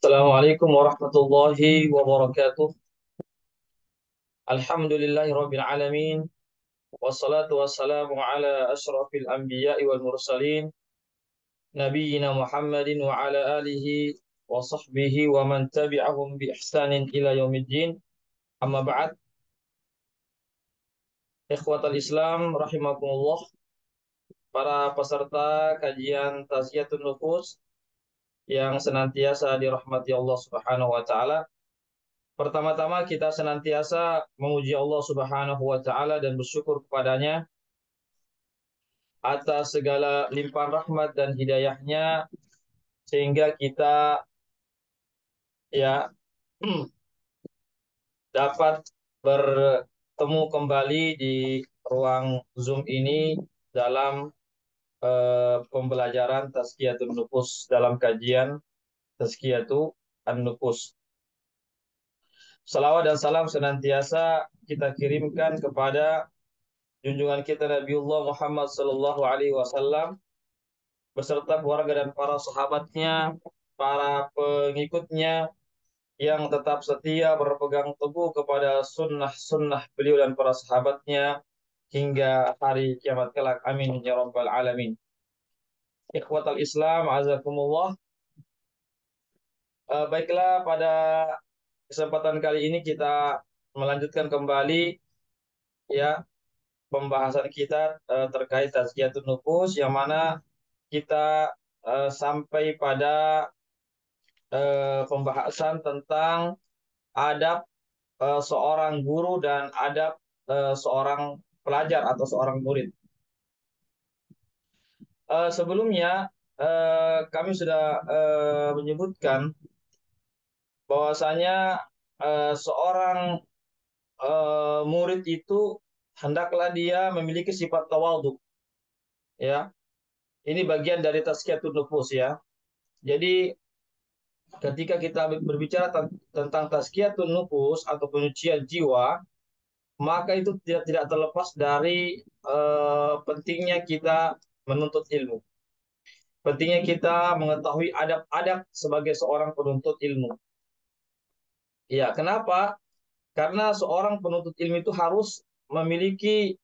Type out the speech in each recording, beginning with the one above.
Assalamualaikum warahmatullahi wabarakatuh. Alhamdulillahirabbil alamin wassalatu wassalamu ala asyrafil anbiya'i wal mursalin nabiyyina Muhammadin wa ala alihi wa sahbihi wa man tabi'ahum bi ihsanin ila yaumiddin. Amma ba'd. Ikhwatal Islam rahimakumullah, para peserta kajian Tazkiyatun Nufus yang senantiasa dirahmati Allah Subhanahu wa taala. Pertama-tama kita senantiasa memuji Allah Subhanahu wa taala dan bersyukur kepadanya atas segala limpahan rahmat dan hidayahnya sehingga kita ya dapat bertemu kembali di ruang Zoom ini dalam pembelajaran Tazkiyatun Nufus dalam kajian Tazkiyatu An-Nufus. Salawat dan salam senantiasa kita kirimkan kepada junjungan kita Nabiullah Muhammad sallallahu alaihi wasallam beserta keluarga dan para sahabatnya, para pengikutnya yang tetap setia berpegang teguh kepada sunnah-sunnah beliau dan para sahabatnya hingga hari kiamat kelak. Amin ya rabbal alamin. Ikhwatal Islam, azakumullah. Baiklah, pada kesempatan kali ini kita melanjutkan kembali ya pembahasan kita terkait tazkiyatun nufus, yang mana kita sampai pada pembahasan tentang adab seorang guru dan adab seorang pelajar atau seorang murid. Sebelumnya kami sudah menyebutkan bahwasanya seorang murid itu hendaklah dia memiliki sifat tawadhu, ya. Ini bagian dari tazkiyatun nufus, ya. Jadi ketika kita berbicara tentang tazkiyatun nufus atau penyucian jiwa, maka itu tidak terlepas dari pentingnya kita menuntut ilmu. Pentingnya kita mengetahui adab-adab sebagai seorang penuntut ilmu. Ya, kenapa? Karena seorang penuntut ilmu itu harus memiliki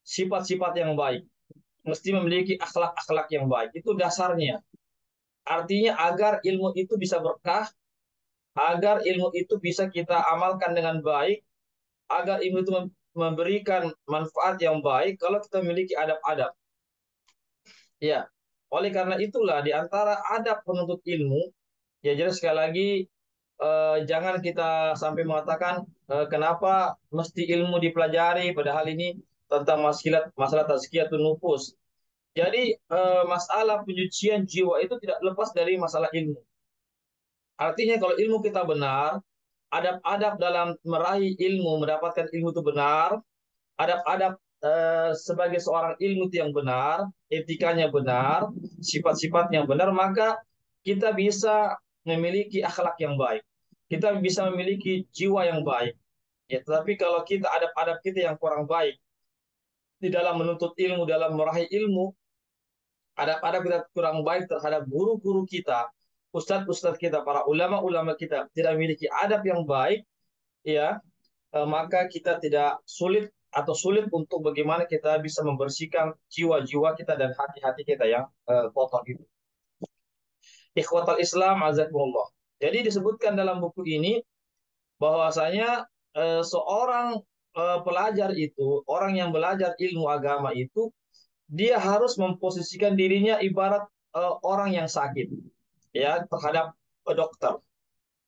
sifat-sifat yang baik. Mesti memiliki akhlak-akhlak yang baik. Itu dasarnya. Artinya agar ilmu itu bisa berkah, agar ilmu itu bisa kita amalkan dengan baik, agar ilmu itu memberikan manfaat yang baik kalau kita memiliki adab-adab. Ya, oleh karena itulah di antara adab penuntut ilmu, ya jelas sekali lagi jangan kita sampai mengatakan kenapa mesti ilmu dipelajari, padahal ini tentang masalah tazkiyatun nufus. Jadi masalah penyucian jiwa itu tidak lepas dari masalah ilmu. Artinya kalau ilmu kita benar, adab-adab dalam meraih ilmu, mendapatkan ilmu itu benar, adab-adab sebagai seorang ilmu yang benar, etikanya benar, sifat-sifat yang benar, maka kita bisa memiliki akhlak yang baik. Kita bisa memiliki jiwa yang baik. Ya, tetapi kalau kita adab-adab kita yang kurang baik di dalam menuntut ilmu, dalam meraih ilmu, adab-adab kita kurang baik terhadap guru-guru kita, ustadz-ustadz kita, para ulama-ulama kita tidak memiliki adab yang baik, ya, maka kita tidak sulit untuk bagaimana kita bisa membersihkan jiwa-jiwa kita dan hati-hati kita yang kotor itu. Ikhwatal Islam azakumullah. Jadi disebutkan dalam buku ini bahwasanya seorang pelajar itu, orang yang belajar ilmu agama itu, dia harus memposisikan dirinya ibarat orang yang sakit, ya, terhadap dokter.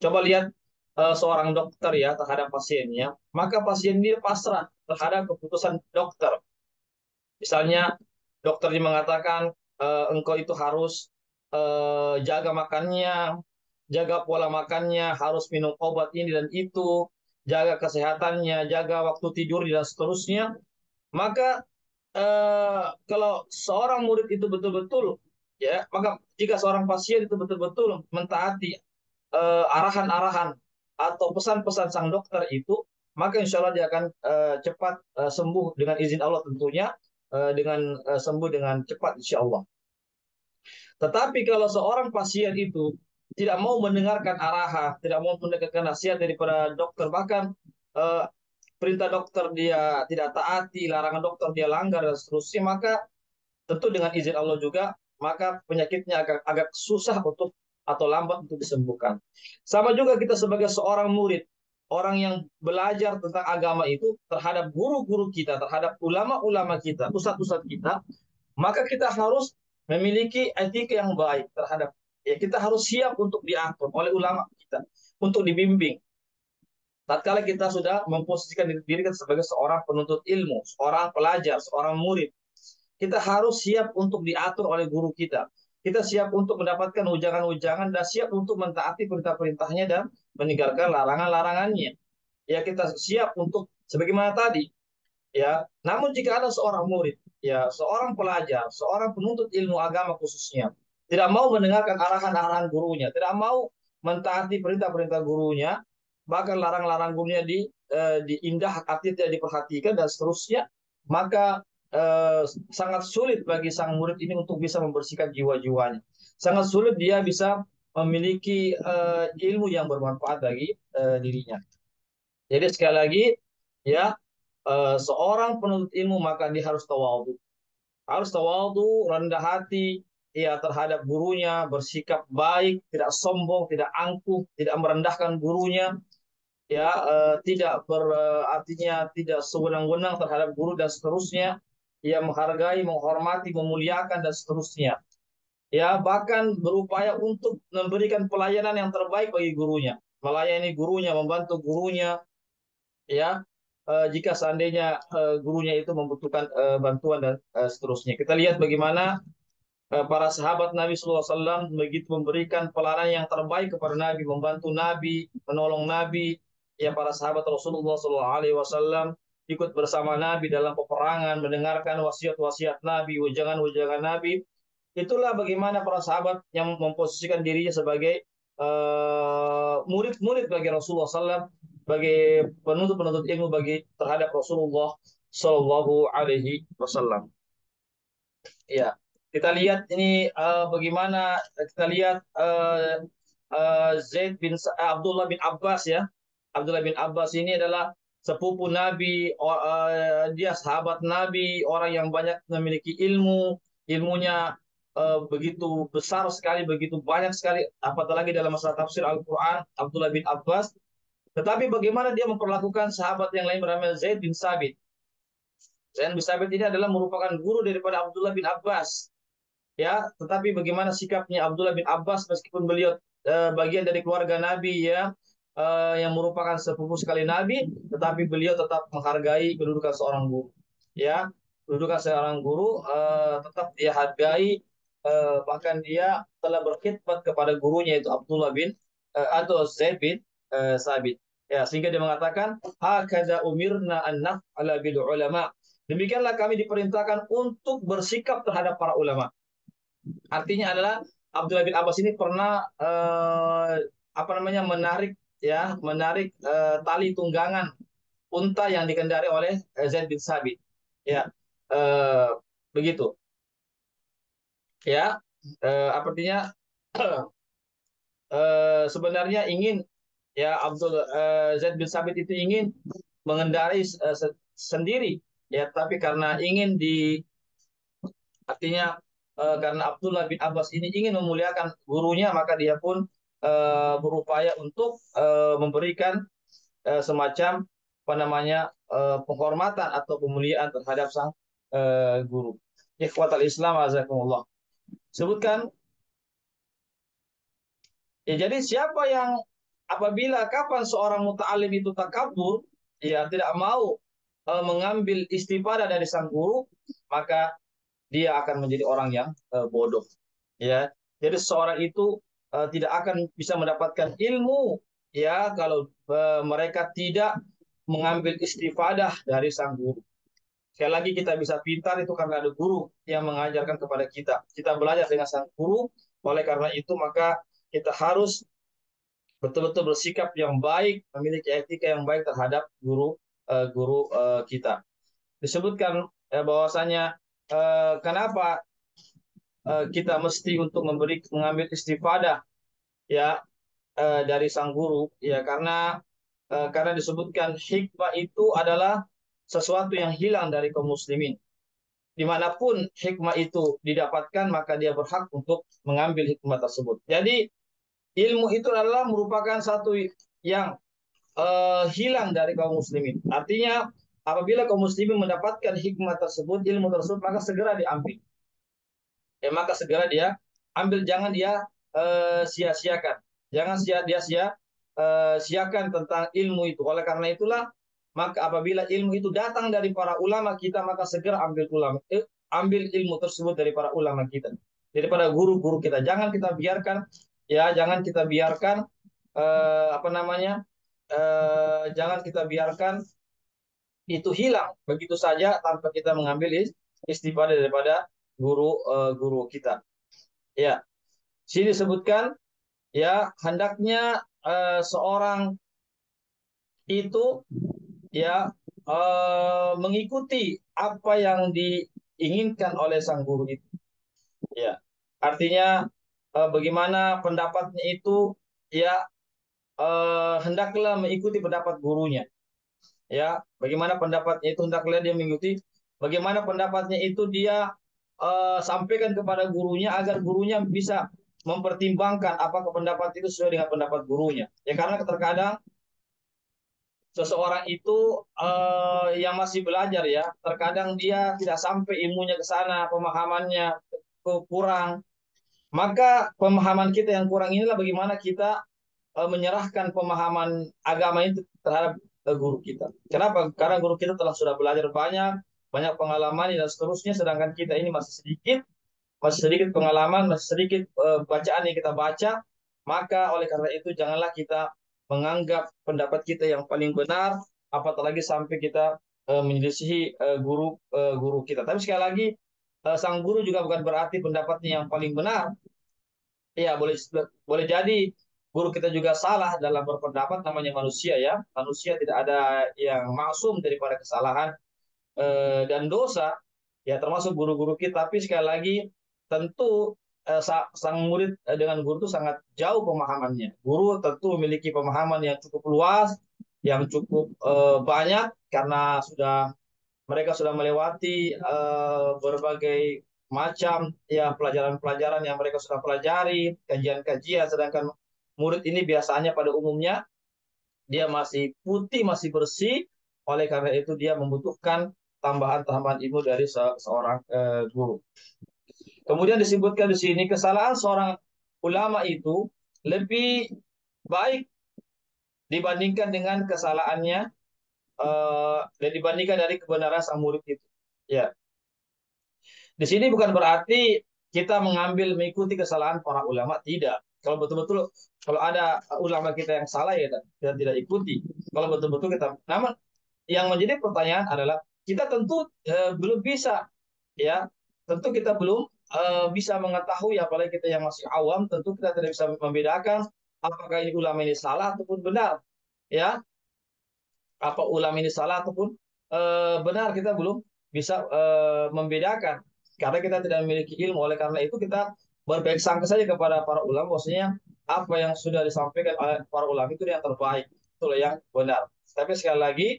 Coba lihat seorang dokter ya terhadap pasiennya, maka pasien dia pasrah terhadap keputusan dokter. Misalnya dokternya mengatakan engkau itu harus jaga makannya, jaga pola makannya, harus minum obat ini dan itu, jaga kesehatannya, jaga waktu tidur dan seterusnya. Maka kalau seorang murid itu betul-betul, ya, maka jika seorang pasien itu betul-betul mentaati arahan-arahan atau pesan-pesan sang dokter itu, maka insya Allah dia akan cepat sembuh dengan izin Allah tentunya, sembuh dengan cepat insya Allah. Tetapi kalau seorang pasien itu tidak mau mendengarkan arahan, tidak mau mendengarkan nasihat daripada dokter, bahkan eh, perintah dokter dia tidak taati, larangan dokter dia langgar dan seterusnya, maka tentu dengan izin Allah juga, maka penyakitnya agak agak susah untuk atau lambat untuk disembuhkan. Sama juga kita sebagai seorang murid, orang yang belajar tentang agama itu terhadap guru-guru kita, terhadap ulama-ulama kita, ustadz-ustadz kita, maka kita harus memiliki etika yang baik terhadap, ya kita harus siap untuk diatur oleh ulama kita, untuk dibimbing. Tatkala kita sudah memposisikan diri kita sebagai seorang penuntut ilmu, seorang pelajar, seorang murid, kita harus siap untuk diatur oleh guru kita. Kita siap untuk mendapatkan ujangan-ujangan dan siap untuk mentaati perintah-perintahnya dan meninggalkan larangan-larangannya. Ya kita siap untuk sebagaimana tadi. Ya, namun jika ada seorang murid, ya seorang pelajar, seorang penuntut ilmu agama khususnya, tidak mau mendengarkan arahan-arahan gurunya, tidak mau mentaati perintah-perintah gurunya, bahkan larang-larang gurunya diindah, artinya tidak diperhatikan dan seterusnya, maka sangat sulit bagi sang murid ini untuk bisa membersihkan jiwa-jiwanya. Sangat sulit dia bisa memiliki ilmu yang bermanfaat bagi dirinya. Jadi sekali lagi, ya seorang penuntut ilmu maka dia harus tawadhu, rendah hati, ya terhadap gurunya, bersikap baik, tidak sombong, tidak angkuh, tidak merendahkan gurunya, ya tidak artinya tidak sewenang-wenang terhadap guru dan seterusnya, ya menghargai, menghormati, memuliakan dan seterusnya. Ya bahkan berupaya untuk memberikan pelayanan yang terbaik bagi gurunya, melayani gurunya, membantu gurunya, ya jika seandainya gurunya itu membutuhkan bantuan dan seterusnya. Kita lihat bagaimana para sahabat Nabi SAW begitu memberikan pelayanan yang terbaik kepada Nabi, membantu Nabi, menolong Nabi. Ya para sahabat Rasulullah SAW ikut bersama Nabi dalam peperangan, mendengarkan wasiat-wasiat Nabi, ujangan-ujangan Nabi. Itulah bagaimana para sahabat yang memposisikan dirinya sebagai murid-murid bagi Rasulullah SAW, sebagai penuntut-penuntut ilmu bagi terhadap Rasulullah Shallallahu Alaihi Wasallam. Ya, kita lihat ini bagaimana kita lihat Abdullah bin Abbas ya. Abdullah bin Abbas ini adalah sepupu Nabi, dia sahabat Nabi, orang yang banyak memiliki ilmu, ilmunya begitu besar sekali, begitu banyak sekali, apalagi dalam masalah tafsir Al-Quran, Abdullah bin Abbas. Tetapi bagaimana dia memperlakukan sahabat yang lain bernama Zaid bin Sabit. Zaid bin Sabit ini adalah merupakan guru daripada Abdullah bin Abbas. Ya, tetapi bagaimana sikapnya Abdullah bin Abbas meskipun beliau bagian dari keluarga Nabi ya, yang merupakan sepupu sekali Nabi, tetapi beliau tetap menghargai kedudukan seorang guru. Ya, kedudukan seorang guru tetap dia hargai, bahkan dia telah berkhidmat kepada gurunya itu Abdullah bin atau Zaid bin Sabit. Ya, sehingga dia mengatakan hakadza umirna an naf'ala bil ulama. Demikianlah kami diperintahkan untuk bersikap terhadap para ulama. Artinya adalah Abdullah bin Abbas ini pernah apa namanya menarik tali tunggangan unta yang dikendari oleh Zaid bin Sabit. Ya, eh, begitu. Ya, artinya sebenarnya ingin ya Zaid bin Sabit itu ingin mengendarai sendiri ya, tapi karena ingin artinya karena Abdullah bin Abbas ini ingin memuliakan gurunya, maka dia pun berupaya untuk memberikan semacam apa namanya penghormatan atau pemuliaan terhadap sang guru. Ikhwatal Islam azakumullah. Sebutkan ya, jadi siapa yang apabila kapan seorang muta'alim itu takabur, ya tidak mau mengambil istifadah dari sang guru, maka dia akan menjadi orang yang bodoh. Ya, jadi seorang itu tidak akan bisa mendapatkan ilmu ya kalau mereka tidak mengambil istifadah dari sang guru. Sekali lagi kita bisa pintar itu karena ada guru yang mengajarkan kepada kita. Kita belajar dengan sang guru, oleh karena itu maka kita harus betul-betul bersikap yang baik, memiliki etika yang baik terhadap guru kita. Disebutkan bahwasanya kenapa kita mesti untuk mengambil istifadah ya dari sang guru, ya karena disebutkan hikmah itu adalah sesuatu yang hilang dari kaum muslimin. Dimanapun hikmah itu didapatkan, maka dia berhak untuk mengambil hikmah tersebut. Jadi ilmu itu adalah merupakan satu yang hilang dari kaum muslimin. Artinya apabila kaum muslimin mendapatkan hikmah tersebut, ilmu tersebut, maka segera diambil. Maka segera dia ambil, jangan dia sia-siakan. Jangan siakan tentang ilmu itu. Oleh karena itulah, maka apabila ilmu itu datang dari para ulama kita, maka segera ambil ilmu tersebut dari para ulama kita, daripada guru-guru kita. Jangan kita biarkan apa namanya? Jangan kita biarkan itu hilang begitu saja tanpa kita mengambil istifadah daripada guru kita. Ya, sini disebutkan, ya hendaknya seorang itu, ya mengikuti apa yang diinginkan oleh sang guru itu. Ya, artinya bagaimana pendapatnya itu, ya hendaklah mengikuti pendapat gurunya. Ya, bagaimana pendapatnya itu hendaklah dia mengikuti. Bagaimana pendapatnya itu dia sampaikan kepada gurunya, agar gurunya bisa mempertimbangkan apakah pendapat itu sesuai dengan pendapat gurunya. Ya, karena terkadang seseorang itu yang masih belajar, ya terkadang dia tidak sampai ilmunya ke sana, pemahamannya kurang. Maka pemahaman kita yang kurang inilah bagaimana kita menyerahkan pemahaman agama itu terhadap guru kita. Kenapa? Karena guru kita telah sudah belajar banyak, banyak pengalaman dan seterusnya, sedangkan kita ini masih sedikit pengalaman, masih sedikit bacaan yang kita baca. Maka oleh karena itu janganlah kita menganggap pendapat kita yang paling benar, apalagi sampai kita menyelisihi guru kita. Tapi sekali lagi, sang guru juga bukan berarti pendapatnya yang paling benar. Ya, boleh boleh jadi guru kita juga salah dalam berpendapat, namanya manusia, ya. Manusia tidak ada yang maksum daripada kesalahan dan dosa, ya termasuk guru-guru kita. Tapi sekali lagi, tentu sang murid dengan guru itu sangat jauh pemahamannya. Guru tentu memiliki pemahaman yang cukup luas, yang cukup banyak, karena mereka sudah melewati berbagai macam, ya pelajaran-pelajaran yang mereka sudah pelajari, kajian-kajian. Sedangkan murid ini biasanya pada umumnya dia masih putih, masih bersih. Oleh karena itu dia membutuhkan tambahan-tambahan ilmu dari seorang guru. Kemudian disebutkan di sini, kesalahan seorang ulama itu lebih baik dibandingkan dengan kesalahannya dan dibandingkan dari kebenaran sang murid itu. Ya, di sini bukan berarti kita mengikuti kesalahan para ulama, tidak. Kalau betul-betul, kalau ada ulama kita yang salah, ya kita tidak ikuti. Kalau betul-betul kita, namun yang menjadi pertanyaan adalah, kita tentu belum bisa, ya tentu kita belum bisa mengetahui, apalagi kita yang masih awam, tentu kita tidak bisa membedakan apakah ini ulama ini salah ataupun benar, ya apa ulama ini salah ataupun benar, kita belum bisa membedakan karena kita tidak memiliki ilmu. Oleh karena itu kita berbaik sangka saja kepada para ulama, maksudnya apa yang sudah disampaikan oleh para ulama itu yang terbaik, itulah yang benar. Tapi sekali lagi,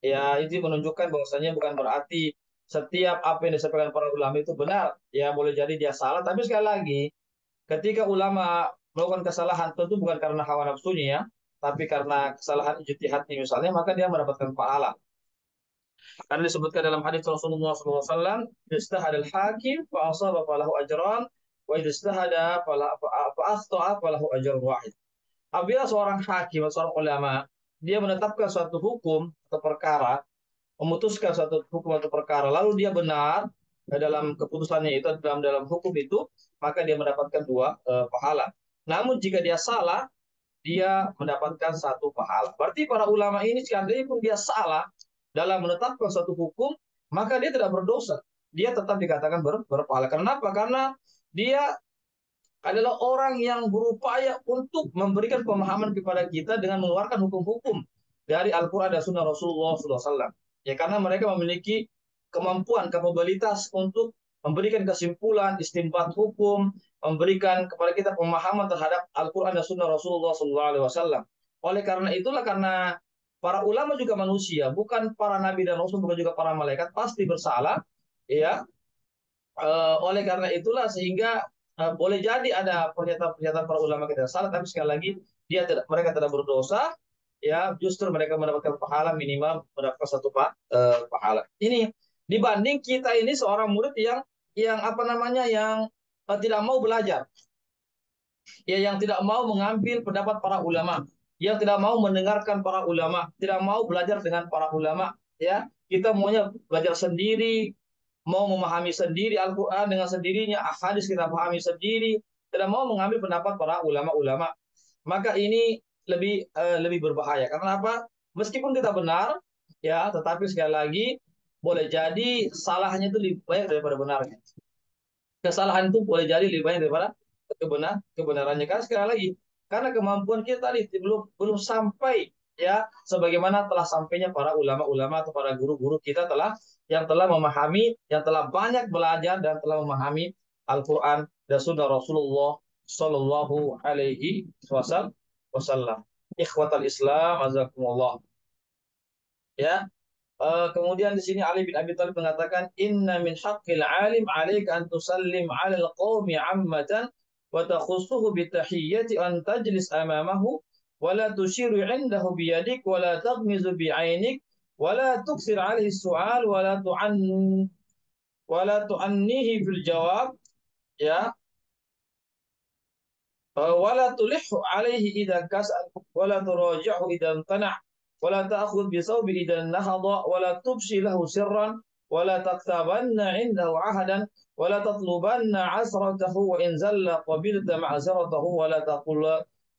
ya ini menunjukkan bahwasanya bukan berarti setiap apa yang disampaikan para ulama itu benar. Ya boleh jadi dia salah, tapi sekali lagi, ketika ulama melakukan kesalahan, tentu bukan karena hawa nafsunya, ya, tapi karena kesalahan ijtihadnya misalnya, maka dia mendapatkan pahala. Karena disebutkan dalam hadis Rasulullah SAW, "Ijtahada al-hakim fa asaba falahu ajran, wa ijtahada fa akhta'a falahu ajrun wahid." Apabila seorang hakim atau seorang ulama dia menetapkan suatu hukum atau perkara, memutuskan suatu hukum atau perkara, lalu dia benar dalam keputusannya itu, dalam hukum itu, maka dia mendapatkan dua pahala. Namun jika dia salah, dia mendapatkan satu pahala. Berarti para ulama ini sekali pun dia salah dalam menetapkan suatu hukum, maka dia tidak berdosa. Dia tetap dikatakan berpahala. Kenapa? Karena dia adalah orang yang berupaya untuk memberikan pemahaman kepada kita dengan mengeluarkan hukum-hukum dari Al-Quran dan Sunnah Rasulullah SAW. Ya, karena mereka memiliki kemampuan, kapabilitas untuk memberikan kesimpulan, istinbat hukum, memberikan kepada kita pemahaman terhadap Al-Quran dan Sunnah Rasulullah SAW. Oleh karena itulah, karena para ulama juga manusia, bukan para nabi dan rasul, bukan juga para malaikat, pasti bersalah, ya. Oleh karena itulah sehingga boleh jadi ada pernyataan-pernyataan para ulama kita salah, tapi sekali lagi mereka tidak berdosa, ya, justru mereka mendapatkan pahala, minimal mendapatkan satu pahala. Ini dibanding kita ini seorang murid yang apa namanya, yang tidak mau belajar, ya, yang tidak mau mengambil pendapat para ulama, yang tidak mau mendengarkan para ulama, tidak mau belajar dengan para ulama, ya. Kita maunya belajar sendiri, mau memahami sendiri Al-Quran dengan sendirinya, hadis kita pahami sendiri, tidak mau mengambil pendapat para ulama-ulama. Maka ini lebih berbahaya. Karena apa? Meskipun kita benar, ya, tetapi sekali lagi boleh jadi salahnya itu lebih banyak daripada benarnya. Kesalahan itu boleh jadi lebih banyak daripada kebenarannya. Karena sekali lagi, karena kemampuan kita tadi belum belum sampai, ya, sebagaimana telah sampainya para ulama-ulama atau para guru-guru kita yang telah memahami, yang telah banyak belajar dan telah memahami Al-Quran dan Sunnah Rasulullah Sallallahu Alaihi Wasallam. Ikhwatal Islam, azakumullah. Ya, kemudian di sini Ali bin Abi Thalib mengatakan, inna min haqqil alim 'alaika an tusallim 'alal qaumi 'ammatan wa takhussuhu bi tahiyyati an tajlis amamahu wa la tushiru 'indahu bi yadik wa la taghmizu bi 'ainik wa la tuksir 'alaihi su'al wa la tu'annihi fil jawab, ya. ولا تلح عليه إذا كسل ولا تراجعه إذا امتنع ولا تأخذ بثوبه إذا نهض ولا تبشي له سرا ولا تكتبن عنده عهدا ولا تطلبن عثرته وإن زل قبلت معذرته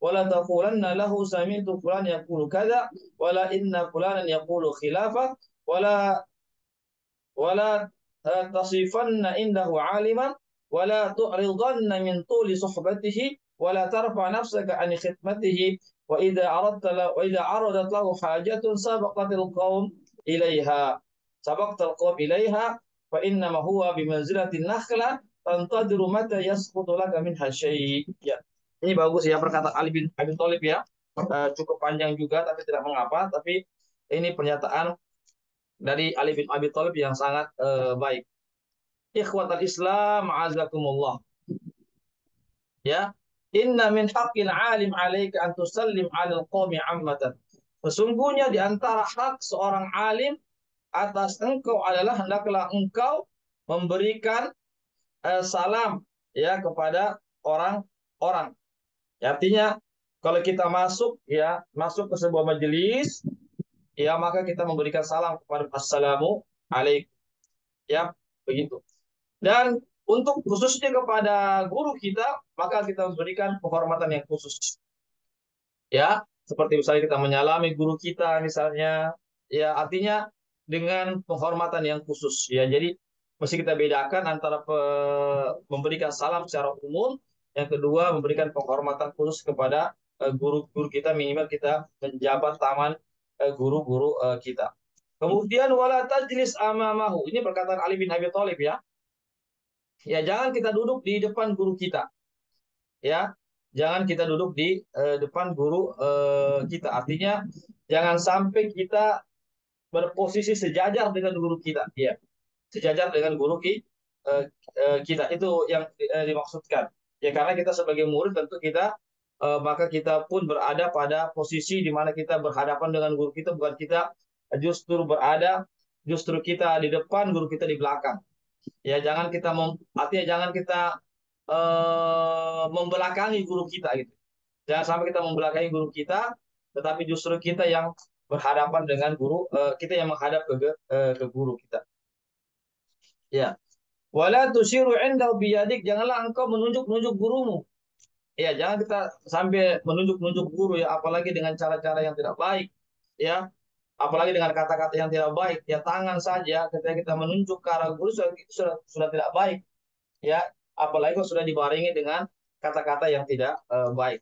ولا تقولن له سمعت فلان يقول كذا ولا إن فلانا يقول خلافه ولا تصفن عنده عالما ولا تعرضن من طول صحبته ولا ترفع نفسك عن خدمته وإذا عرضت له حاجة سبقت القوم إليها فإنما هو بمنزلة النخلة تنتظر متى يسقط لك منها شيء. Ya. Ini bagus ya perkataan Ali bin Abi Thalib, ya. Cukup panjang juga tapi tidak mengapa, tapi ini pernyataan dari Ali bin Abi Thalib yang sangat baik. Ikhwatal Islam, azakumullah. Ya. Inna min haqqil alim 'alaika an tusallim 'alal qaumi 'ammatan. Sesungguhnya di antara hak seorang alim atas engkau adalah hendaklah engkau memberikan salam, ya, kepada orang-orang. Ya, artinya kalau kita masuk ke sebuah majelis, ya, maka kita memberikan salam kepada assalamu alaikum, ya, begitu. Dan untuk khususnya kepada guru kita, maka kita memberikan penghormatan yang khusus. Ya, seperti misalnya kita menyalami guru kita misalnya, ya, artinya dengan penghormatan yang khusus, ya. Jadi mesti kita bedakan antara memberikan salam secara umum, yang kedua memberikan penghormatan khusus kepada guru-guru kita, minimal kita menjabat tangan guru-guru kita. Kemudian wala tajlis amamahu. Ini perkataan Ali bin Abi Thalib, ya. Ya, jangan kita duduk di depan guru kita. Ya, jangan kita duduk di depan guru kita. Artinya jangan sampai kita berposisi sejajar dengan guru kita. Ya, sejajar dengan guru kita. Itu yang dimaksudkan. Ya, karena kita sebagai murid tentu maka kita pun berada pada posisi di mana kita berhadapan dengan guru kita, bukan kita justru kita di depan, guru kita di belakang. Ya, artinya jangan kita membelakangi guru kita, gitu. Jangan sampai kita membelakangi guru kita, tetapi justru kita yang berhadapan dengan guru kita, yang menghadap ke guru kita. Ya. Wala tusyiru indahu biyadik, janganlah engkau menunjuk-nunjuk gurumu. Ya, jangan kita sampai menunjuk-nunjuk guru, ya, apalagi dengan cara-cara yang tidak baik, ya. Apalagi dengan kata-kata yang tidak baik, ya, tangan saja ketika kita menunjuk ke arah guru sudah tidak baik, ya, apalagi kalau sudah dibarengi dengan kata-kata yang tidak baik.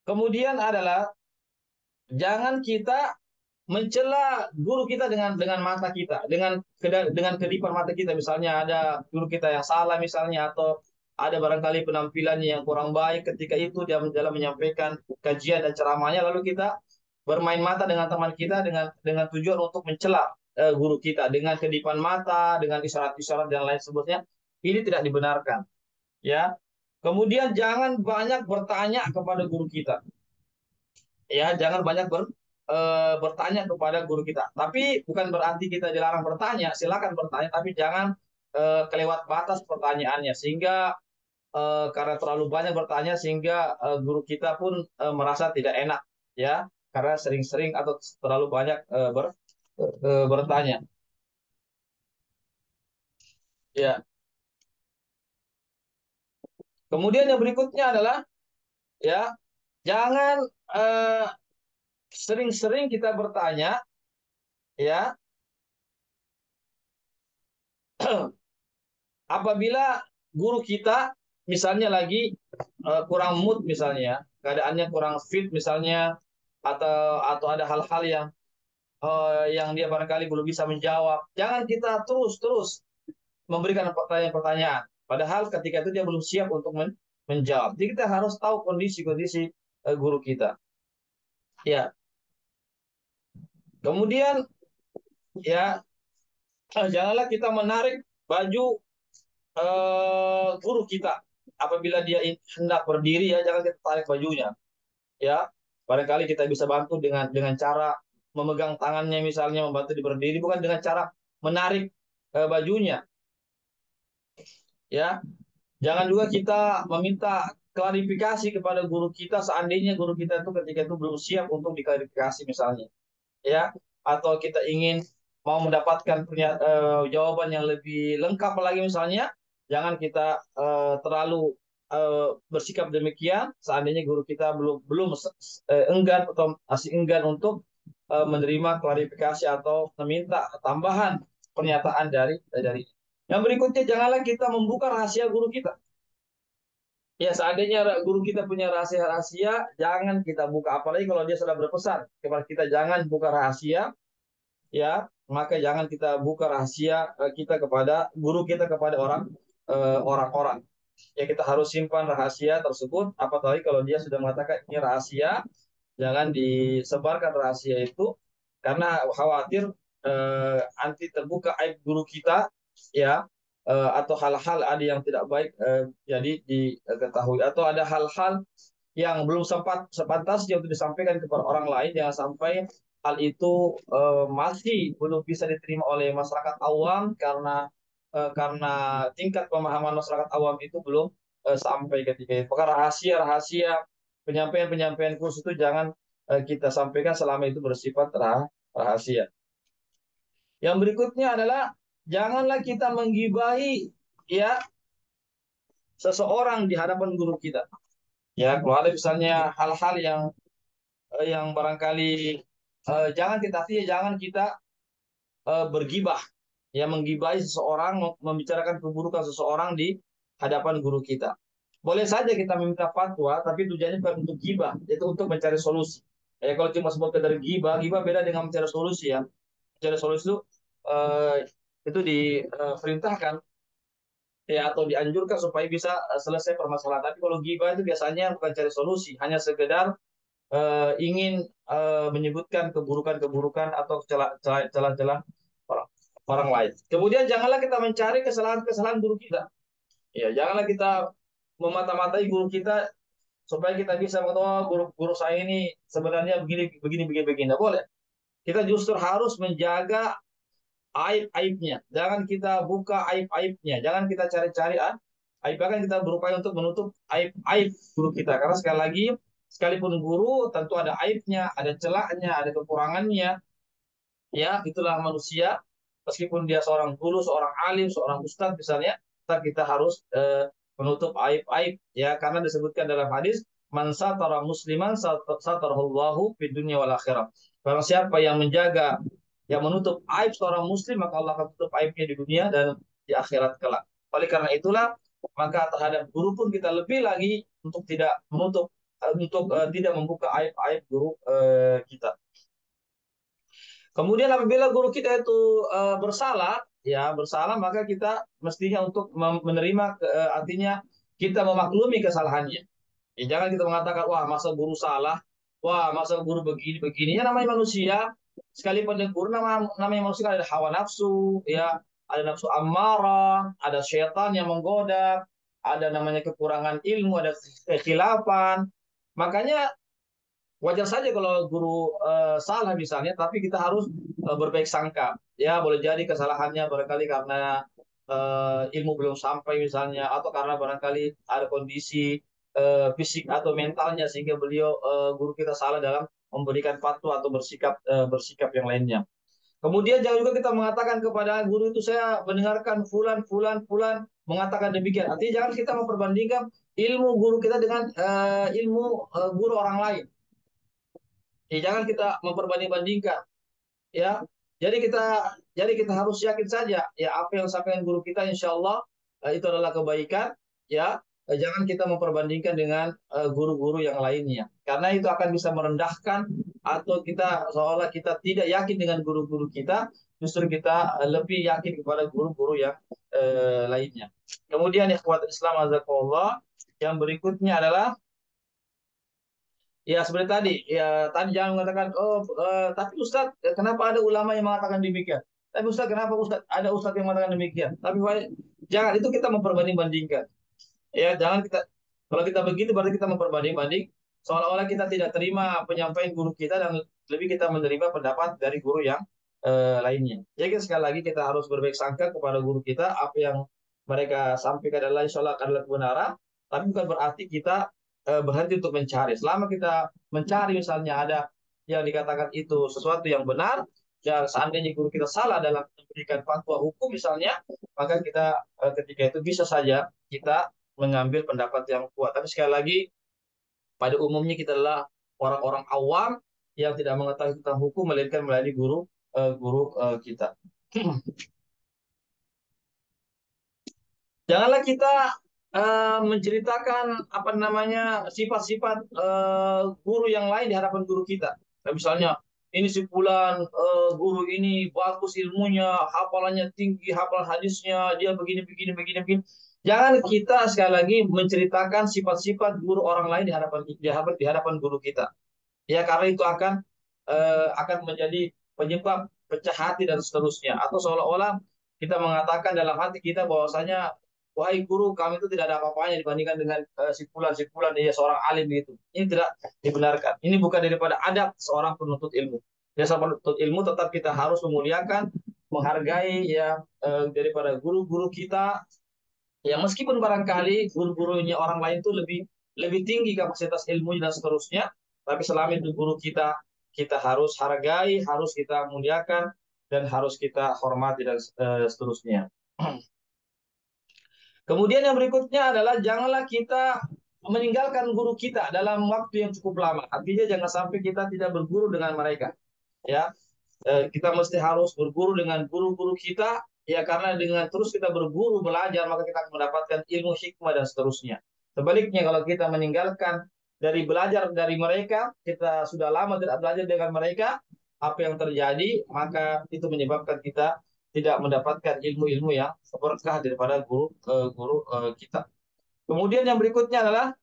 Kemudian adalah jangan kita mencela guru kita dengan mata kita, dengan kedipan mata kita. Misalnya ada guru kita yang salah misalnya, atau ada barangkali penampilannya yang kurang baik ketika itu dia dalam menyampaikan kajian dan ceramahnya, lalu kita bermain mata dengan teman kita dengan tujuan untuk mencela guru kita dengan kedipan mata, dengan isyarat-isyarat dan lain sebagainya. Ini tidak dibenarkan, ya. Kemudian jangan banyak bertanya kepada guru kita, ya, jangan banyak bertanya kepada guru kita. Tapi bukan berarti kita dilarang bertanya, silakan bertanya, tapi jangan kelewat batas pertanyaannya, sehingga karena terlalu banyak bertanya sehingga guru kita pun merasa tidak enak, ya, karena sering-sering atau terlalu banyak bertanya. Ya. Kemudian yang berikutnya adalah, ya, jangan eh, sering-sering kita bertanya, ya, apabila guru kita misalnya lagi kurang mood misalnya, keadaannya kurang fit misalnya, atau ada hal-hal yang dia barangkali belum bisa menjawab, jangan kita terus-terus memberikan pertanyaan-pertanyaan. Padahal ketika itu dia belum siap untuk menjawab. Jadi kita harus tahu kondisi-kondisi guru kita. Ya, kemudian, ya, janganlah kita menarik baju guru kita apabila dia hendak berdiri, ya, jangan kita tarik bajunya, ya. Barangkali kita bisa bantu dengan cara memegang tangannya misalnya, membantu dia berdiri, bukan dengan cara menarik bajunya, ya. Jangan juga kita meminta klarifikasi kepada guru kita seandainya guru kita itu ketika itu belum siap untuk diklarifikasi misalnya, ya, atau kita ingin mau mendapatkan jawaban yang lebih lengkap lagi misalnya, jangan kita terlalu bersikap demikian seandainya guru kita belum belum enggan atau masih enggan untuk menerima klarifikasi atau meminta tambahan pernyataan dari. Yang berikutnya, janganlah kita membuka rahasia guru kita. Ya, seandainya guru kita punya rahasia-rahasia, jangan kita buka. Apalagi kalau dia sudah berpesan kepada kita, jangan buka rahasia, ya, maka jangan kita buka rahasia kita kepada guru kita, kepada orang-orang. Ya, kita harus simpan rahasia tersebut. Apalagi kalau dia sudah mengatakan ini rahasia, jangan disebarkan rahasia itu, karena khawatir nanti terbuka aib guru kita, ya, atau hal-hal ada yang tidak baik jadi diketahui, atau ada hal-hal yang belum sempat sepantasnya untuk disampaikan kepada orang lain, jangan sampai hal itu masih belum bisa diterima oleh masyarakat awam, karena tingkat pemahaman masyarakat awam itu belum sampai ketika itu. Maka rahasia-rahasia penyampaian-penyampaian kurs itu jangan kita sampaikan selama itu bersifat rahasia. Yang berikutnya adalah janganlah kita menggibahi, ya, seseorang di hadapan guru kita. Ya, kalau ada misalnya hal-hal yang barangkali jangan kita, ya, jangan kita bergibah, ya, menggibahi seseorang, membicarakan keburukan seseorang di hadapan guru kita. Boleh saja kita meminta fatwa, tapi tujuannya bukan untuk gibah, yaitu untuk mencari solusi. Ya, kalau cuma sebagai dari gibah, gibah beda dengan mencari solusi, ya. Mencari solusi eh, itu diperintahkan, ya, atau dianjurkan supaya bisa selesai permasalahan. Tapi kalau gibah itu biasanya bukan cari solusi, hanya sekedar ingin menyebutkan keburukan-keburukan atau celah-celah orang, orang lain. Kemudian janganlah kita mencari kesalahan-kesalahan guru kita. Ya, janganlah kita memata-matai guru kita supaya kita bisa mengatakan, oh, guru saya ini sebenarnya begini begini begini begini. Tidak boleh. Kita justru harus menjaga aib-aibnya. Jangan kita buka aib-aibnya. Jangan kita cari-cari aib. Bahkan kita berupaya untuk menutup aib-aib guru kita. Karena sekali lagi, sekalipun guru tentu ada aibnya, ada celahnya, ada kekurangannya. Ya, itulah manusia. Meskipun dia seorang guru, seorang alim, seorang ustadz misalnya, tetap kita harus menutup aib-aib. Ya, karena disebutkan dalam hadis, man satara musliman satarahullahu fid dunya wal akhirah. Barang siapa yang menjaga, yang menutup aib seorang muslim, maka Allah akan tutup aibnya di dunia dan di akhirat kelak. Oleh karena itulah, maka terhadap guru pun kita lebih lagi untuk tidak menutup, untuk tidak membuka aib-aib guru kita. Kemudian apabila guru kita itu bersalah, ya bersalah, maka kita mestinya untuk menerima, artinya kita memaklumi kesalahannya. Ya, jangan kita mengatakan, wah masa guru salah, wah masa guru begini begini. Ya namanya manusia, sekalipun dia guru, namanya manusia kan ada hawa nafsu, ya ada nafsu amarah, ada syaitan yang menggoda, ada namanya kekurangan ilmu, ada kekhilafan. Makanya wajar saja kalau guru salah misalnya, tapi kita harus berbaik sangka. Ya, boleh jadi kesalahannya barangkali karena ilmu belum sampai misalnya, atau karena barangkali ada kondisi fisik atau mentalnya sehingga beliau guru kita salah dalam memberikan fatwa atau bersikap yang lainnya. Kemudian jangan juga kita mengatakan kepada guru itu, saya mendengarkan fulan fulan fulan mengatakan demikian. Artinya jangan kita memperbandingkan ilmu guru kita dengan ilmu guru orang lain. Ya, jangan kita memperbanding-bandingkan, ya. Jadi kita harus yakin saja, ya apa yang disampaikan guru kita, insya Allah itu adalah kebaikan, ya. Jangan kita memperbandingkan dengan guru-guru yang lainnya, karena itu akan bisa merendahkan, atau kita seolah kita tidak yakin dengan guru-guru kita, justru kita lebih yakin kepada guru-guru yang lainnya. Kemudian ikhwat Islam azakumullah, yang berikutnya adalah, ya seperti tadi, ya tadi jangan mengatakan, oh tapi Ustadz, kenapa ada ulama yang mengatakan demikian? Tapi Ustadz, kenapa ada Ustadz yang mengatakan demikian? Tapi jangan itu kita memperbanding-bandingkan. Ya jangan kita, kalau kita begitu berarti kita memperbanding-banding, seolah-olah kita tidak terima penyampaian guru kita dan lebih kita menerima pendapat dari guru yang lainnya. Jadi sekali lagi kita harus berbaik sangka kepada guru kita, apa yang mereka sampaikan adalah insya Allah adalah kebenaran, tapi bukan berarti kita berhenti untuk mencari. Selama kita mencari misalnya ada yang dikatakan itu sesuatu yang benar, dan seandainya guru kita salah dalam memberikan fatwa hukum misalnya, maka kita ketika itu bisa saja kita mengambil pendapat yang kuat. Tapi sekali lagi, pada umumnya kita adalah orang-orang awam yang tidak mengetahui tentang hukum, melainkan melalui guru kita. Janganlah kita menceritakan apa namanya sifat-sifat guru yang lain di hadapan guru kita. Nah, misalnya ini si fulan guru ini bagus ilmunya, hafalannya tinggi, hafal hadisnya, dia begini begini begini begini. Jangan kita sekali lagi menceritakan sifat-sifat guru orang lain di hadapan guru kita. Ya karena itu akan menjadi penyebab pecah hati dan seterusnya, atau seolah-olah kita mengatakan dalam hati kita bahwasanya, wahai guru, kami itu tidak ada apa-apanya dibandingkan dengan si fulan dia seorang alim gitu. Ini tidak dibenarkan. Ini bukan daripada adab seorang penuntut ilmu. Ya, seorang penuntut ilmu tetap kita harus memuliakan, menghargai, ya daripada guru-guru kita, yang meskipun barangkali guru-gurunya orang lain itu lebih lebih tinggi kapasitas ilmunya dan seterusnya, tapi selama itu guru kita, kita harus hargai, harus kita muliakan, dan harus kita hormati dan seterusnya. Kemudian yang berikutnya adalah janganlah kita meninggalkan guru kita dalam waktu yang cukup lama. Artinya jangan sampai kita tidak berguru dengan mereka. Ya, kita mesti harus berguru dengan guru-guru kita, ya karena dengan terus kita berguru belajar maka kita akan mendapatkan ilmu, hikmah dan seterusnya. Sebaliknya kalau kita meninggalkan dari belajar dari mereka, kita sudah lama tidak belajar dengan mereka, apa yang terjadi? Maka itu menyebabkan kita tidak mendapatkan ilmu-ilmu yang berkah daripada guru kita. Kemudian yang berikutnya adalah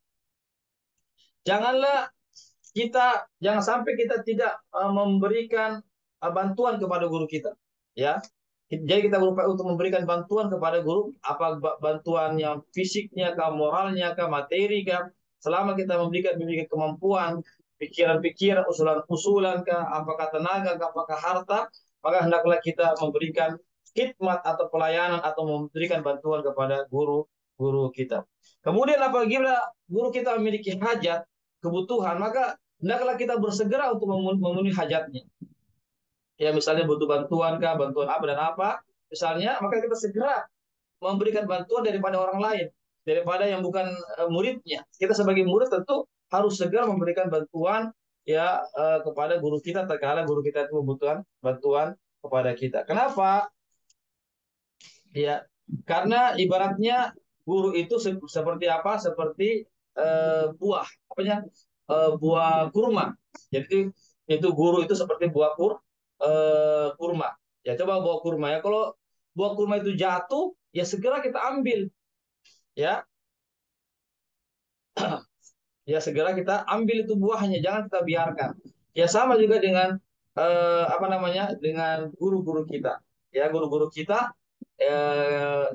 janganlah jangan sampai kita tidak memberikan bantuan kepada guru kita, ya. Jadi kita berupaya untuk memberikan bantuan kepada guru, apa bantuan yang fisiknya kah, moralnya kah, materi kah, selama kita memberikan kemampuan, pikiran-pikiran, usulan-usulan kah, apakah tenaga kah, apakah harta, maka hendaklah kita memberikan khidmat atau pelayanan atau memberikan bantuan kepada guru kita. Kemudian apabila guru kita memiliki hajat, kebutuhan, maka hendaklah kita bersegera untuk memenuhi hajatnya. Ya misalnya butuh bantuan kah, bantuan apa dan apa, misalnya, maka kita segera memberikan bantuan daripada orang lain, daripada yang bukan muridnya. Kita sebagai murid tentu harus segera memberikan bantuan, ya kepada guru kita tatkala guru kita itu membutuhkan bantuan kepada kita. Kenapa? Ya, karena ibaratnya guru itu seperti apa? Seperti buah, buah kurma. Jadi itu guru itu seperti buah kurma. Ya coba buah kurma ya. Kalau buah kurma itu jatuh, ya segera kita ambil. Ya, ya segera kita ambil itu buahnya, jangan kita biarkan. Ya sama juga dengan apa namanya, dengan guru-guru kita. Ya guru-guru kita, eh,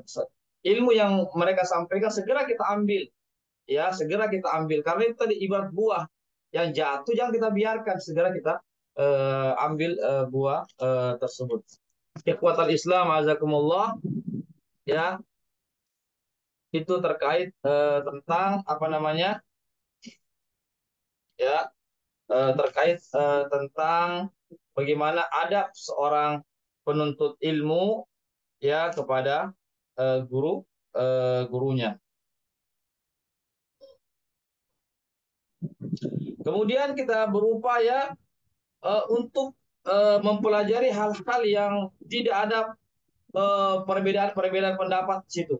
ilmu yang mereka sampaikan segera kita ambil. Ya segera kita ambil karena itu tadi ibarat buah yang jatuh, jangan kita biarkan, segera kita ambil buah tersebut. Ikhwatal Islam azakumullah, ya itu terkait tentang apa namanya, ya terkait tentang bagaimana adab seorang penuntut ilmu ya kepada gurunya. Kemudian kita berupaya untuk mempelajari hal-hal yang tidak ada perbedaan-perbedaan pendapat di situ.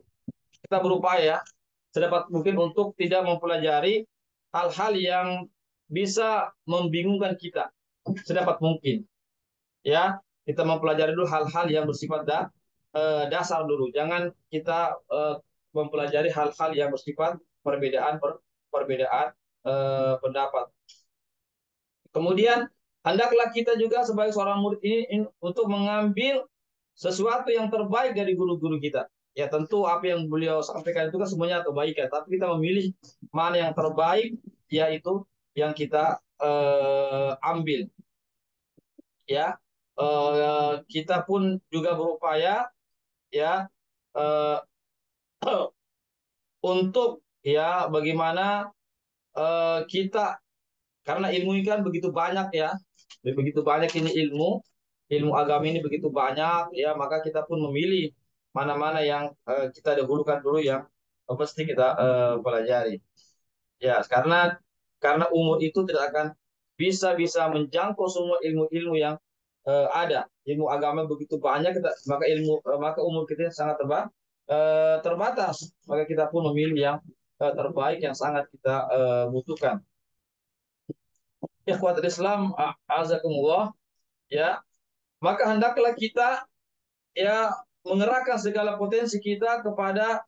Kita berupaya sedapat mungkin untuk tidak mempelajari hal-hal yang bisa membingungkan kita sedapat mungkin. Ya, kita mempelajari dulu hal-hal yang bersifat dasar dulu. Jangan kita mempelajari hal-hal yang bersifat perbedaan pendapat. Kemudian hendaklah kita juga sebagai seorang murid ini untuk mengambil sesuatu yang terbaik dari guru-guru kita. Ya tentu apa yang beliau sampaikan itu kan semuanya kebaikan, tapi kita memilih mana yang terbaik, yaitu yang kita ambil. Ya, kita pun juga berupaya ya eh, untuk ya bagaimana kita, karena ilmu ini kan begitu banyak ya, begitu banyak ini ilmu agama ini begitu banyak ya, maka kita pun memilih mana-mana yang kita dahulukan dulu, yang mesti kita pelajari. Ya, karena umur itu tidak akan bisa menjangkau semua ilmu-ilmu yang ada. Ilmu agama begitu banyak, maka maka umur kita sangat terbatas. Maka kita pun memilih yang terbaik yang sangat kita butuhkan. Ikhwatul Islam, azakumullah, ya. Maka hendaklah kita ya mengerahkan segala potensi kita kepada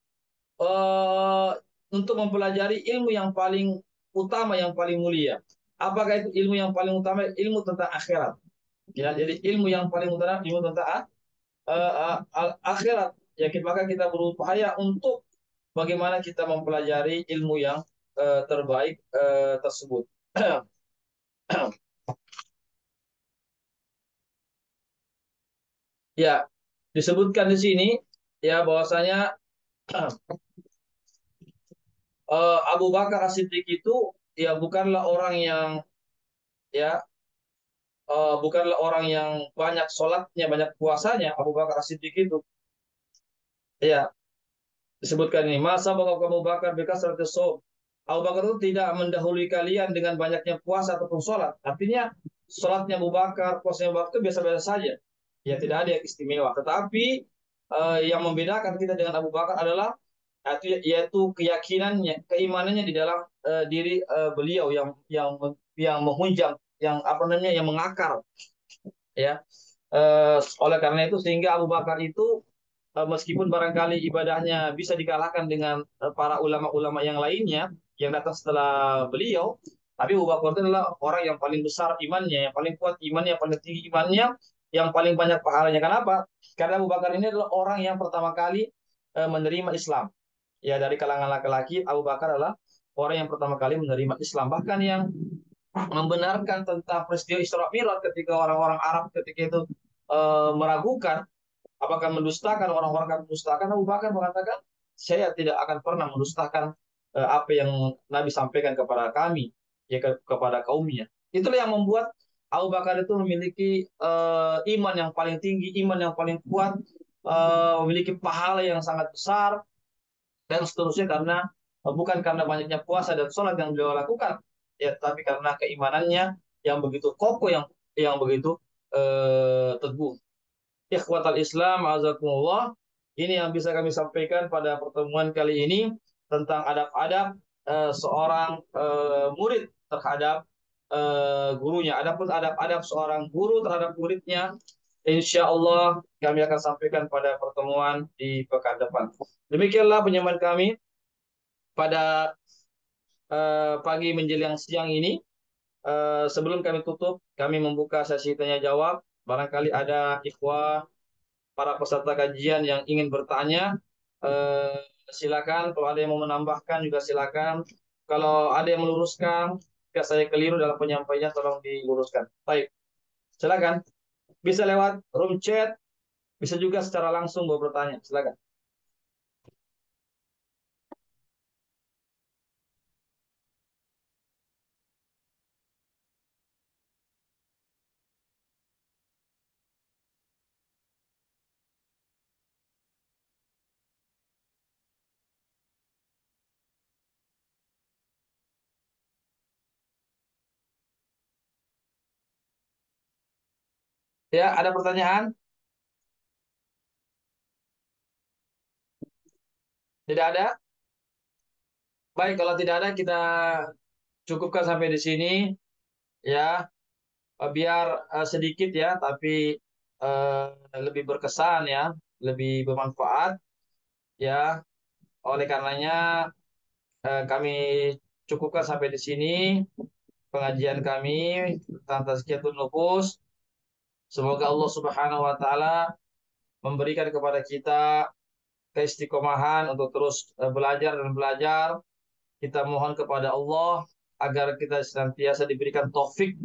eh, untuk mempelajari ilmu yang paling utama, yang paling mulia. Apakah itu ilmu yang paling utama? Ilmu tentang akhirat. Ya, jadi ilmu yang paling utama ilmu tentang akhirat. Ya, maka kita berupaya untuk bagaimana kita mempelajari ilmu yang terbaik tersebut. Ya, disebutkan di sini ya bahwasanya Abu Bakar As-Siddiq itu ya ya bukanlah orang yang banyak sholatnya, banyak puasanya. Abu Bakar As-Siddiq itu ya disebutkan ini, masa bahwa kamu bakar bekas sholat. Abu Bakar itu tidak mendahului kalian dengan banyaknya puasa ataupun sholat. Artinya sholatnya Abu Bakar, puasanya Abu Bakar itu biasa-biasa saja. Ya tidak ada yang istimewa. Tetapi yang membedakan kita dengan Abu Bakar adalah yaitu keyakinannya, keimanannya di dalam diri beliau yang menghunjam, yang apa namanya, yang mengakar. Ya, oleh karena itu sehingga Abu Bakar itu meskipun barangkali ibadahnya bisa dikalahkan dengan para ulama-ulama yang lainnya yang datang setelah beliau, tapi Abu Bakar itu adalah orang yang paling besar imannya, yang paling kuat imannya, yang paling tinggi imannya, yang paling banyak pahalanya. Kenapa? Karena Abu Bakar ini adalah orang yang pertama kali menerima Islam. Ya, dari kalangan laki-laki, Abu Bakar adalah orang yang pertama kali menerima Islam. Bahkan yang membenarkan tentang peristiwa Isra Mi'raj, ketika orang-orang Arab ketika itu meragukan apakah mendustakan, orang-orang akan mendustakan, Abu Bakar mengatakan, saya tidak akan pernah mendustakan apa yang Nabi sampaikan kepada kami, ya kepada kaumnya. Itulah yang membuat Abu Bakar itu memiliki iman yang paling tinggi, iman yang paling kuat, memiliki pahala yang sangat besar, dan seterusnya, karena bukan karena banyaknya puasa dan sholat yang beliau lakukan, ya, tapi karena keimanannya yang begitu kokoh, yang begitu teguh. Ikhwatal Islam, azakumullah. Ini yang bisa kami sampaikan pada pertemuan kali ini tentang adab-adab seorang murid terhadap gurunya. Adapun adab-adab seorang guru terhadap muridnya, insya Allah kami akan sampaikan pada pertemuan di pekan depan. Demikianlah penyampaian kami pada pagi menjelang siang ini. Sebelum kami tutup, kami membuka sesi tanya jawab. Barangkali ada ikhwah para peserta kajian yang ingin bertanya, silakan. Kalau ada yang mau menambahkan juga silakan. Kalau ada yang meluruskan, jika saya keliru dalam penyampaiannya, tolong diluruskan. Baik, silakan. Bisa lewat room chat, bisa juga secara langsung mau bertanya. Silakan. Ya, ada pertanyaan? Tidak ada? Baik, kalau tidak ada kita cukupkan sampai di sini ya. Biar sedikit ya, tapi eh, lebih berkesan ya, lebih bermanfaat ya. Oleh karenanya kami cukupkan sampai di sini pengajian kami tentang tazkiyatun nufus. Semoga Allah Subhanahu wa taala memberikan kepada kita keistiqomahan untuk terus belajar dan belajar. Kita mohon kepada Allah agar kita senantiasa diberikan taufik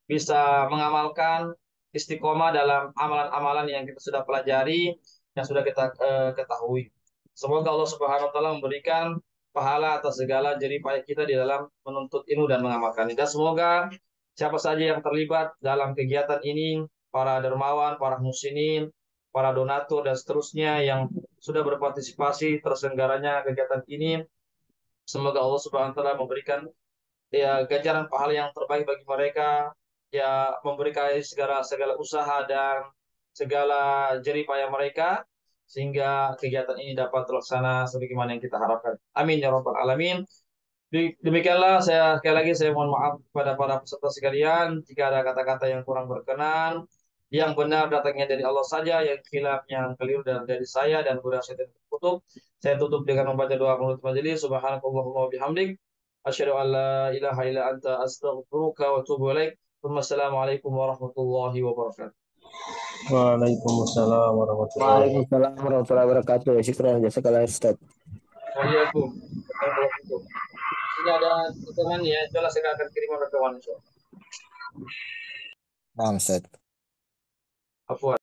bisa mengamalkan istiqomah dalam amalan-amalan yang kita sudah pelajari, yang sudah kita ketahui. Semoga Allah Subhanahu wa taala memberikan pahala atas segala jerih payah kita di dalam menuntut ilmu dan mengamalkan. Dan semoga siapa saja yang terlibat dalam kegiatan ini, para dermawan, para muslimin, para donatur dan seterusnya yang sudah berpartisipasi terselenggaranya kegiatan ini, semoga Allah Subhanahu wa taala memberikan ya ganjaran pahala yang terbaik bagi mereka, ya memberikan segala segala usaha dan segala jerih payah mereka sehingga kegiatan ini dapat terlaksana sebagaimana yang kita harapkan. Amin ya rabbal alamin. Demikianlah saya sekali lagi saya mohon maaf kepada para peserta sekalian jika ada kata-kata yang kurang berkenan. Yang benar datangnya dari Allah saja, yang khilaf yang keliru dari saya dan mudah saya tutup. Saya tutup dengan membaca doa penutup majelis. Subhanakallahumma wa bihamdik. Asyhadu an la ilaha illa anta astaghfiruka wa atubu ilaik. Wassalamualaikum warahmatullahi wabarakatuh. Waalaikumsalam warahmatullahi wabarakatuh. Waalaikumsalam warahmatullahi wabarakatuh. Syukran jazakallah Ustaz. Waalaikumsalam. Ini ada teman ya, jelas saya akan kirim rekaman. Nah, Ustaz. Afwan.